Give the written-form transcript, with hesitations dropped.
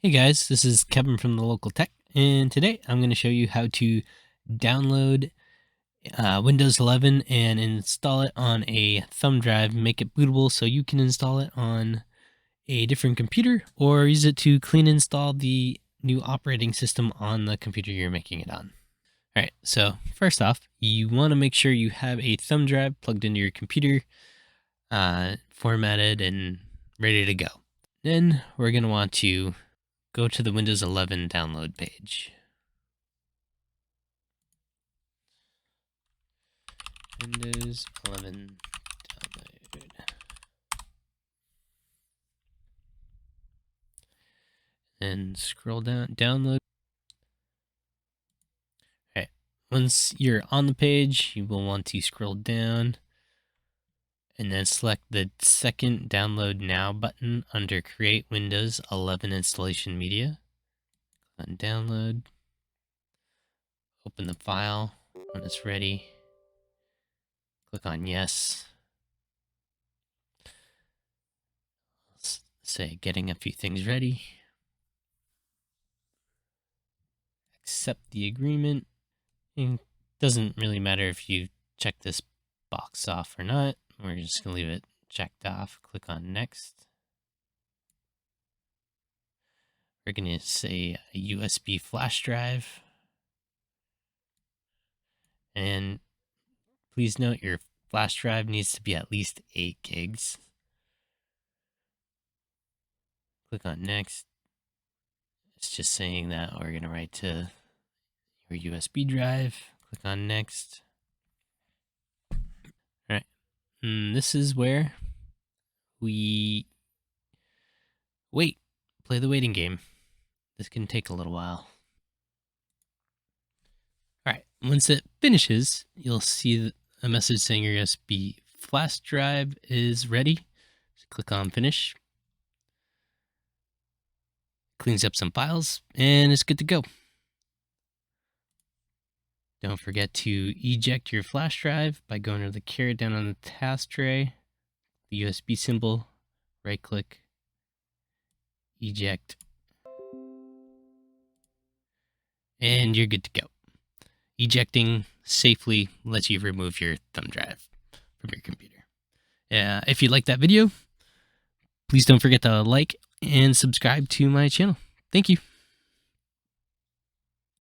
Hey guys, this is Kevin from the Local Tech, and today I'm going to show you how to download Windows 11 and install it on a thumb drive, make it bootable so you can install it on a different computer or use it to clean install the new operating system on the computer you're making it on. Alright, so first off, you want to make sure you have a thumb drive plugged into your computer, formatted and ready to go. Then we're going to want to go to the Windows 11 download page. Windows 11 download. And scroll down, download. Okay. Once you're on the page, you will want to scroll down and then select the second Download Now button under Create Windows 11 Installation Media. On Download. Open the file when it's ready. Click on Yes. Let's say getting a few things ready. Accept the agreement. It doesn't really matter if you check this box off or not. We're just going to leave it checked off. Click on Next. We're going to say a USB flash drive. And please note your flash drive needs to be at least 8 gigs. Click on Next. It's just saying that we're going to write to your USB drive. Click on Next. All right. And this is where we wait. Play the waiting game. This can take a little while. All right. Once it finishes, you'll see a message saying your USB flash drive is ready. So click on Finish. Cleans up some files, and it's good to go. Don't forget to eject your flash drive by going to the caret down on the task tray, the USB symbol, right click, eject, and you're good to go. Ejecting safely lets you remove your thumb drive from your computer. If you like that video, please don't forget to like and subscribe to my channel. Thank you.